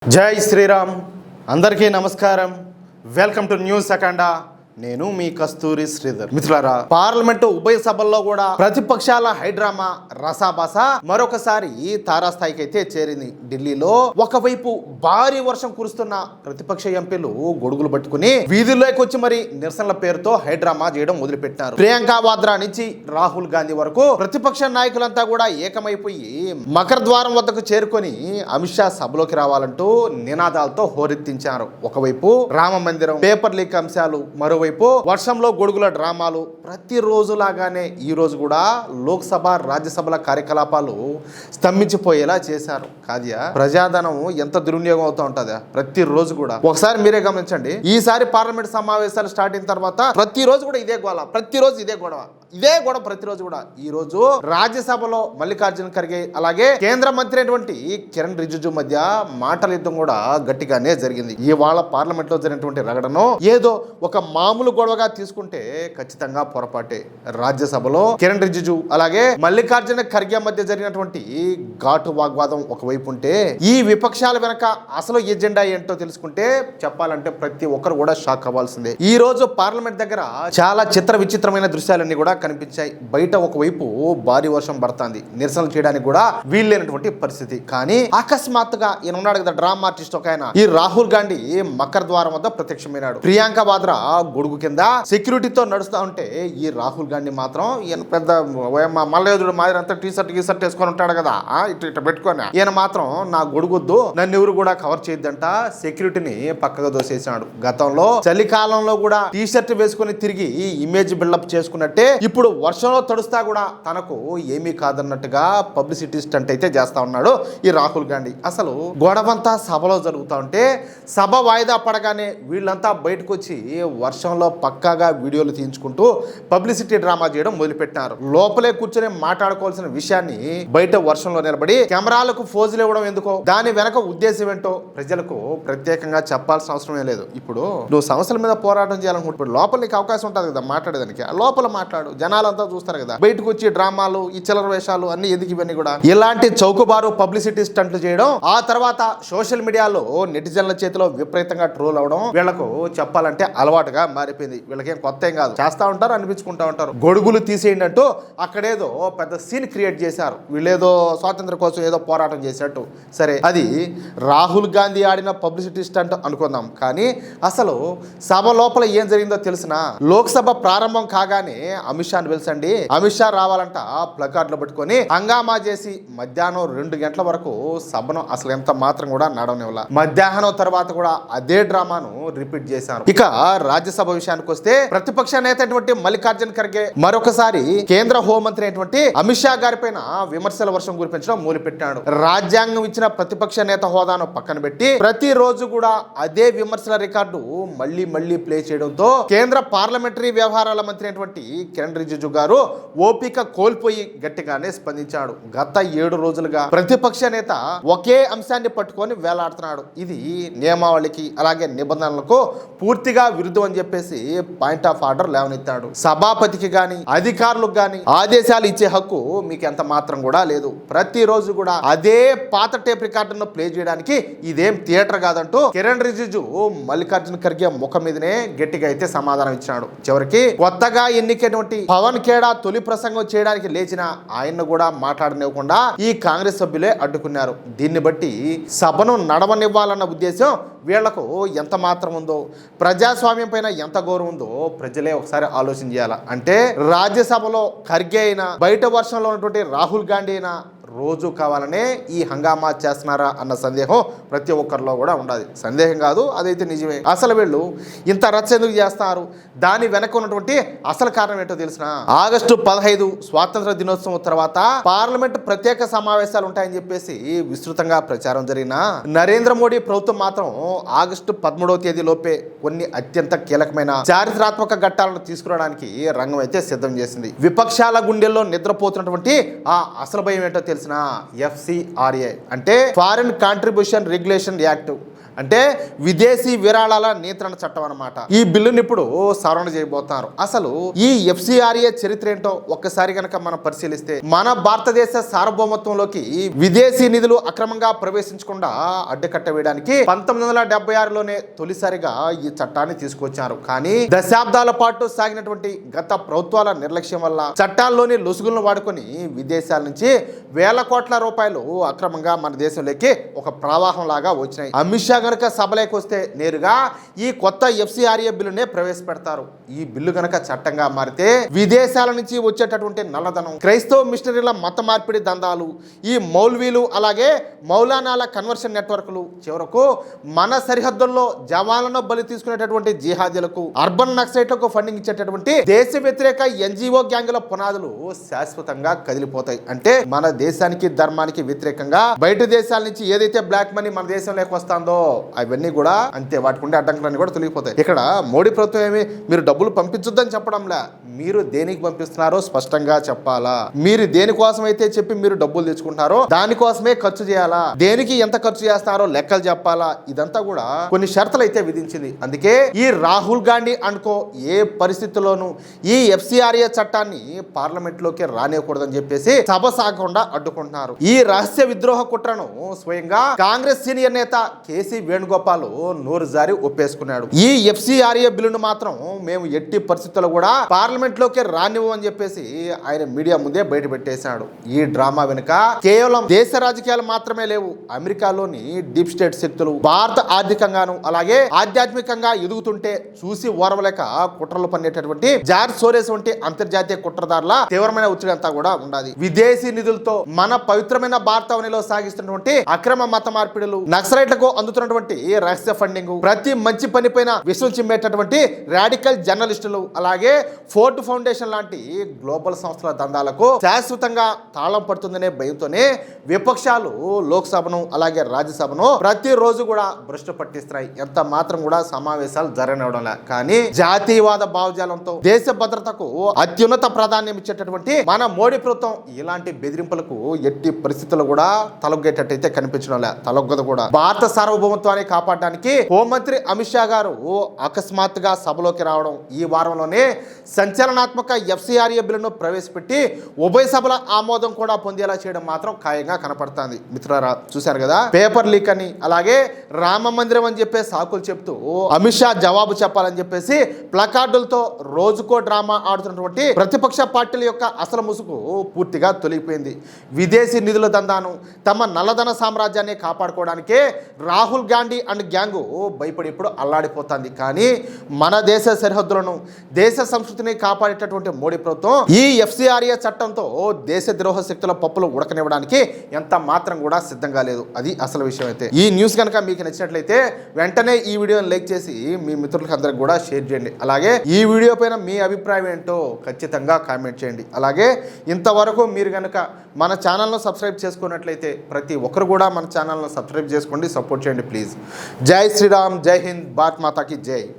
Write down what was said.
జై శ్రీరామ్. అందరికీ నమస్కారం. వెల్కమ్ టు న్యూస్ అఖండ. నేను మీ కస్తూరి శ్రీధర్. మిత్రులారా, పార్లమెంటు ఉభయ సభల్లో కూడా ప్రతిపక్షాల హైడ్రామా రసాబస మరొకసారి తారాస్థాయికి అయితే చేరింది. ఢిల్లీలో ఒకవైపు భారీ వర్షం కురుస్తున్న ప్రతిపక్ష ఎంపీలు గొడుగులు పట్టుకుని వీధుల్లోకి వచ్చి మరి నిరసనల పేరుతో హైడ్రామా చేయడం మొదలుపెట్టారు. ప్రియాంక వాద్రా నుంచి రాహుల్ గాంధీ వరకు ప్రతిపక్ష నాయకులంతా కూడా ఏకమైపోయి మకర ద్వారం వద్దకు చేరుకొని అమిత్ షా సభలోకి రావాలంటూ నినాదాలతో హోరెత్తించారు. ఒకవైపు రామ మందిరం, పేపర్ లీక్ అంశాలు, మరోవైపు వర్షంలో గొడుగుల డ్రామాలు. ప్రతిరోజు లాగానే ఈ రోజు కూడా లోక్సభ, రాజ్యసభల కార్యకలాపాలు స్తంభించిపోయేలా చేశారు. కాదియా, ప్రజాధనం ఎంత దుర్వినియోగం అవుతూ ఉంటుందా ప్రతిరోజు కూడా. ఒకసారి మీరే గమనించండి. ఈసారి పార్లమెంట్ సమావేశాలు స్టార్ట్ అయిన తర్వాత ప్రతిరోజు కూడా ఇదే గోల, ప్రతిరోజు ఇదే గొడవ ప్రతిరోజు కూడా. ఈ రోజు రాజ్యసభలో మల్లికార్జున ఖర్గే అలాగే కేంద్ర మంత్రి అయినటువంటి కిరణ్ రిజిజు మధ్య మాటల యుద్ధం కూడా గట్టిగానే జరిగింది. ఇవాళ పార్లమెంట్ లో జరిగినటువంటి రగడను ఏదో ఒక మామూలు గొడవగా తీసుకుంటే ఖచ్చితంగా పొరపాటే. రాజ్యసభలో కిరణ్ రిజిజు అలాగే మల్లికార్జున ఖర్గే మధ్య జరిగినటువంటి ఘాటు వాగ్వాదం ఒకవైపు ఉంటే, ఈ విపక్షాల వెనక అసలు ఎజెండా ఏంటో తెలుసుకుంటే చెప్పాలంటే ప్రతి ఒక్కరు కూడా షాక్ అవ్వాల్సిందే. ఈ రోజు పార్లమెంట్ దగ్గర చాలా చిత్ర విచిత్రమైన దృశ్యాలన్నీ కూడా కనిపించాయి. బయట ఒకవైపు భారీ వర్షం పడుతుంది, నిరసనలు చేయడానికి కూడా వీల్లేనటువంటి పరిస్థితి. కానీ అకస్మాత్తుగా ఈయన ఉన్నాడు కదా డ్రామా ఆర్టిస్ట్ ఒక ఆయన, ఈ రాహుల్ గాంధీ మకర ద్వారం వద్ద ప్రత్యక్షమైనాడు. ప్రియాంక వాద్రా గొడుగు కింద సెక్యూరిటీతో నడుస్తూ ఉంటే ఈ రాహుల్ గాంధీ మాత్రం ఈయన పెద్ద మల్లయోధుడు మాదిరంతా టీ షర్ట్ వేసుకొని ఉంటాడు కదా, ఇట్లా పెట్టుకొని ఈయన మాత్రం నా గొడుగొద్దు, నన్ను ఎవరు కూడా కవర్ చేయొద్దంట సెక్యూరిటీని పక్కగా దోసేసాడు. గతంలో చలికాలంలో కూడా టీ షర్ట్ వేసుకుని తిరిగి ఇమేజ్ బిల్డప్ చేసుకున్నట్టే ఇప్పుడు వర్షంలో తడుస్తా కూడా తనకు ఏమీ కాదన్నట్టుగా పబ్లిసిటీ స్టంట్ అయితే చేస్తా ఉన్నాడు ఈ రాహుల్ గాంధీ. అసలు గొడవంతా సభలో జరుగుతూ ఉంటే సభ వాయిదా పడగానే వీళ్ళంతా బయటకు వచ్చి వర్షంలో పక్కాగా వీడియోలు తీయించుకుంటూ పబ్లిసిటీ డ్రామా చేయడం మొదలుపెట్టారు. లోపలే కూర్చొని మాట్లాడుకోవాల్సిన విషయాన్ని బయట వర్షంలో నిలబడి కెమెరాలకు ఫోజులు ఇవ్వడం ఎందుకో, దాని వెనక ఉద్దేశం ఏంటో ప్రజలకు ప్రత్యేకంగా చెప్పాల్సిన అవసరమే లేదు. ఇప్పుడు నువ్వు సమస్యల మీద పోరాటం చేయాలనుకుంటే లోపల నీకు అవకాశం ఉంటుంది కదా మాట్లాడేదానికి, లోపల మాట్లాడు, జనాలంతా చూస్తారు కదా. బయటకు వచ్చి డ్రామాలు, ఈ చిల్లర వేషాలు అన్ని ఎందుకు ఇవన్నీ కూడా. ఇలాంటి చౌకబారు పబ్లిసిటీ స్టంట్లు చేయడం, ఆ తర్వాత సోషల్ మీడియాలో నెటిజన్ల చేతిలో విపరీతంగా ట్రోల్ అవడం వీళ్ళకు చెప్పాలంటే అలవాటుగా మారిపోయింది. వీళ్ళకేం కొత్త ఏం కాదు, చేస్తా ఉంటారు, అనిపించుకుంటా ఉంటారు. గొడుగులు తీసేయండి అంటూ అక్కడేదో పెద్ద సీన్ క్రియేట్ చేశారు. వీళ్ళేదో స్వాతంత్రం కోసం ఏదో పోరాటం చేసినట్టు. సరే, అది రాహుల్ గాంధీ ఆడిన పబ్లిసిటీ స్టంట్ అనుకుందాం. కానీ అసలు సభ లోపల ఏం జరిగిందో తెలిసిన, లోక్సభ ప్రారంభం కాగానే అమిత్ షాని పిలిచండి, అమిత్ షా రావాలంట ప్లకార్డులు పట్టుకొని హంగామా చేసి మధ్యాహ్నం 2 గంటల వరకు సభను అసలు ఎంత మాత్రం కూడా నడవనివ్వాల. మధ్యాహ్నం తర్వాత కూడా అదే డ్రామాను రిపీట్ చేశారు. ఇక రాజ్యసభ విషయానికి వస్తే ప్రతిపక్ష నేత అయినటువంటి మల్లికార్జున ఖర్గే మరొకసారి కేంద్ర హోంమంత్రి అయినటువంటి అమిత్ షా గారి పైన విమర్శల వర్షం కురిపించడం మొదలుపెట్టాడు. రాజ్యాంగం ఇచ్చిన ప్రతిపక్ష నేత హోదాను పక్కన పెట్టి ప్రతిరోజు కూడా అదే విమర్శల రికార్డు మళ్ళీ మళ్ళీ ప్లే చేయడంతో కేంద్ర పార్లమెంటరీ వ్యవహారాల మంత్రి అయినటువంటి కిరణ్ రిజిజు గారు ఓపిక కోల్పోయి గట్టిగానే స్పందించాడు. గత 7 రోజులుగా ప్రతిపక్ష నేత ఒకే అంశాన్ని పట్టుకొని వేలాడుతున్నాడు. ఇది నియమావళికి అలాగే నిబంధనలకు పూర్తిగా విరుద్ధం అని చెప్పేసి పాయింట్ ఆఫ్ ఆర్డర్ లేవనెత్తాడు. సభాపతికి గాని అధికారులకు గాని ఆదేశాలు ఇచ్చే హక్కు మీకు ఎంత మాత్రం కూడా లేదు. ప్రతిరోజు కూడా అదే పాత టేప్ రికార్డును ప్లే చేయడానికి ఇదేం థియేటర్ కాదంటూ కిరణ్ రిజిజు మల్లికార్జున ఖర్గే ముఖం మీదనే గట్టిగా అయితే సమాధానం ఇచ్చాడు. చివరికి కొత్తగా ఎన్నికైనటువంటి పవన్ ఖేడా తొలి ప్రసంగం చేయడానికి లేచిన ఆయన్ను కూడా మాట్లాడనివ్వకుండా ఈ కాంగ్రెస్ సభ్యులే అడ్డుకున్నారు. దీన్ని బట్టి సభను నడవనివ్వాలన్న ఉద్దేశం వీళ్లకు ఎంత మాత్రం ఉందో, ప్రజాస్వామ్యం పైన ఎంత గౌరవం ఉందో ప్రజలే ఒకసారి ఆలోచన చేయాల. అంటే రాజ్యసభలో ఖర్గే అయినా, బయట వర్షంలో ఉన్నటువంటి రాహుల్ గాంధీ అయినా రోజు కావాలనే ఈ హంగామా చేస్తున్నారా అన్న సందేహం ప్రతి ఒక్కరిలో కూడా ఉండాలి. సందేహం కాదు, అదైతే నిజమే. అసలు వీళ్ళు ఇంత రచ్చ ఎందుకు చేస్తున్నారు, దాని వెనక ఉన్నటువంటి అసలు కారణం ఏంటో తెలిసిన, ఆగస్టు 15 స్వాతంత్ర దినోత్సవం తర్వాత పార్లమెంట్ ప్రత్యేక సమావేశాలు ఉంటాయని చెప్పేసి విస్తృతంగా ప్రచారం జరిగిన నరేంద్ర మోడీ ప్రభుత్వం మాత్రం ఆగస్టు 13వ తేదీ లోపే కొన్ని అత్యంత కీలకమైన చారిత్రాత్మక ఘట్టాలను తీసుకురావడానికి రంగం అయితే సిద్ధం చేసింది. విపక్షాల గుండెల్లో నిద్రపోతున్నటువంటి ఆ అసలు భయం ఏంటో తెలిసిన FCRA అంటే ఫారిన్ కాంట్రిబ్యూషన్ రెగ్యులేషన్ యాక్ట్. అంటే విదేశీ విరాళాల నియంత్రణ చట్టం అన్నమాట. ఈ బిల్లుని ఇప్పుడు సవరణ చేయబోతున్నారు. అసలు ఈ ఎఫ్సిఆర్ఏ చరిత్ర ఏంటో ఒక్కసారి కనుక మనం పరిశీలిస్తే, మన భారతదేశ సార్వభౌమత్వంలోకి విదేశీ నిధులు అక్రమంగా ప్రవేశించకుండా అడ్డుకట్ట వేయడానికి 1976లోనే తొలిసారిగా ఈ చట్టాన్ని తీసుకొచ్చారు. కానీ దశాబ్దాల పాటు సాగినటువంటి గత ప్రభుత్వాల నిర్లక్ష్యం వల్ల చట్టాల్లోని లొసుగులను వాడుకొని విదేశాల నుంచి వేల కోట్ల రూపాయలు అక్రమంగా మన దేశంలోకి ఒక ప్రవాహం లాగా వచ్చినాయి. అమిత్ షా గనక సభలోకి వస్తే నేరుగా ఈ కొత్త ఎఫ్సిఆర్ఏ బిల్లునే ప్రవేశపెడతారు. ఈ బిల్లు గనక చట్టంగా మారితే విదేశాల నుంచి వచ్చేటటువంటి నల్లధనం, క్రైస్తవ మిషనరీల మత మార్పిడి దందాలు, ఈ మౌల్వీలు అలాగే మౌలానాల కన్వర్షన్ నెట్వర్క్లు, చివరకు మన సరిహద్దుల్లో జవాన్లను బలి తీసుకునేటటువంటి జిహాదీలకు, అర్బన్ నక్సైట్లకు ఫండింగ్ ఇచ్చేటటువంటి దేశ వ్యతిరేక ఎన్జిఓ గ్యాంగుల పునాదులు శాశ్వతంగా కదిలిపోతాయి. అంటే మన దేశానికి ధర్మానికి వ్యతిరేకంగా బయట దేశాల నుంచి ఏదైతే బ్లాక్ మనీ మన దేశంలోకి వస్తుందో అవన్నీ కూడా అంతే, వాటికి ఉండే అడ్డంకులన్నీ కూడా తొలగిపోతాయి. ఇక్కడ మోడీ ప్రభుత్వం ఏమి మీరు డబ్బులు పంపించొద్దని చెప్పడంలా, మీరు దేనికి పంపిస్తున్నారో స్పష్టంగా చెప్పాలా. మీరు దేనికోసం అయితే చెప్పి మీరు డబ్బులు తెచ్చుకుంటారో దానికోసమే ఖర్చు చేయాలా, దేనికి ఎంత ఖర్చు చేస్తారో లెక్కలు చెప్పాలా. ఇదంతా కూడా కొన్ని షరతులు అయితే విధించింది. అందుకే ఈ రాహుల్ గాంధీ అనుకో ఏ పరిస్థితుల్లోనూ ఈ ఎఫ్సిఆర్ఏ చట్టాన్ని పార్లమెంట్ లోకి రానివ్వకూడదని చెప్పేసి సభ సాగకుండా అడ్డుకుంటున్నారు. ఈ రహస్య విద్రోహ కుట్రను స్వయంగా కాంగ్రెస్ సీనియర్ నేత కేసీ వేణుగోపాల్ నోరు జారి ఒప్పేసుకున్నాడు. ఈ ఎఫ్సిఆర్ఏ బిల్లును మాత్రం మేము ఎట్టి పరిస్థితుల్లో కూడా పార్లమెంట్ లోకి రానివ్వని చెప్పేసి ఆయన మీడియా ముందే బయట పెట్టేశాడు. ఈ డ్రామా వెనుక కేవలం దేశ రాజకీయాలు మాత్రమే లేవు. అమెరికాలోని డీప్ స్టేట్ శక్తులు భారత ఆర్థికంగాను అలాగే ఆధ్యాత్మికంగా ఎదుగుతుంటే చూసి ఓర్వలేక కుట్రలు పన్నేటటువంటి జార్జ్ సోరెస్ వంటి అంతర్జాతీయ కుట్రదారుల తీవ్రమైన ఒత్తిడి అంతా కూడా ఉండాలి. విదేశీ నిధులతో మన పవిత్రమైన భారతావనిలో సాగిస్తున్నటువంటి అక్రమ మత మార్పిడులు, నక్సలైట్లకు అందుతున్నటువంటి రహస్య ఫండింగ్, ప్రతి మంచి పని పైన విషయం చిమ్మేటటువంటి రాడికల్ జర్నలిస్టులు అలాగే ఫోర్ట్ ఫౌండేషన్ లాంటి గ్లోబల్ సంస్థల దందాలకు శాశ్వతంగా తాళం పడుతుందనే భయంతోనే విపక్షాలు లోక్సభను అలాగే రాజ్యసభను ప్రతిరోజు కూడా భ్రష్టు పట్టిస్తున్నాయి. ఎంత మాత్రం కూడా సమావేశాలు జరగనివ్వడంలే. కానీ జాతీయవాద భావజాలంతో దేశ భద్రతకు అత్యున్నత ప్రాధాన్యం ఇచ్చేటటువంటి మన మోడీ ప్రభుత్వం ఇలాంటి బెదిరింపులకు ఎట్టి పరిస్థితుల్లో కూడా తలొగ్గేటట్టయితే కనిపించడంలే, తలొగ్గదు కూడా. భారత సార్వభౌమత్వాన్ని కాపాడడానికి హోంమంత్రి అమిత్ షా గారు అకస్మాత్తుగా సభలోకి రావడం, ఈ వారంలోనే సంచలనాత్మక ఎఫ్సిఆర్ఏ బిల్లును ప్రవేశపెట్టి ఉభయ సభల ఆమోదం కూడా పొందేలా చేయడం మాత్రం ఖాయంగా కనపడుతుంది. మిత్రులారా చూశారు కదా, పేపర్ లీక్ అని అలాగే రామ మందిరం అని చెప్పే సాకులు చెప్తూ అమిత్ షా జవాబు చెప్పాలని చెప్పేసి ప్లకార్డులతో రోజుకో డ్రామా ఆడుతున్నటువంటి ప్రతిపక్ష పార్టీల యొక్క అసలు ముసుగు పూర్తిగా తొలగిపోయింది. విదేశీ నిధుల దందాను తమ నల్లధన సామ్రాజ్యాన్ని కాపాడుకోవడానికే రాహుల్ గాంధీ అండ్ గ్యాంగు భయపడి ఇప్పుడు అల్లాడిపోతుంది. కానీ మన దేశ సరిహద్దులను దేశ సంస్కృతిని కాపాడేటటువంటి మోడీ ప్రభుత్వం ఈ ఎఫ్సిఆర్ఏ చట్టంతో దేశ ద్రోహ శక్తుల పప్పులు ఉడకనివ్వడానికి ఎంత మాత్రం కూడా సిద్ధంగా లేదు. అది అసలు విషయం. అయితే ఈ న్యూస్ కనుక మీకు నచ్చినట్లయితే వెంటనే ఈ వీడియోని లైక్ చేసి మీ మిత్రులకు అందరికి కూడా షేర్ చేయండి. అలాగే ఈ వీడియో పైన మీ అభిప్రాయం ఏంటో ఖచ్చితంగా కామెంట్ చేయండి. అలాగే ఇంతవరకు మీరు కనుక మన ఛానల్ను సబ్స్క్రైబ్ చేసుకున్నట్లయితే ప్రతి ఒక్కరు కూడా మన ఛానల్ను సబ్స్క్రైబ్ చేసుకోండి, సపోర్ట్ చేయండి ప్లీజ్. జై శ్రీరామ్, జై హింద్, భారత్ మాతాకి జై.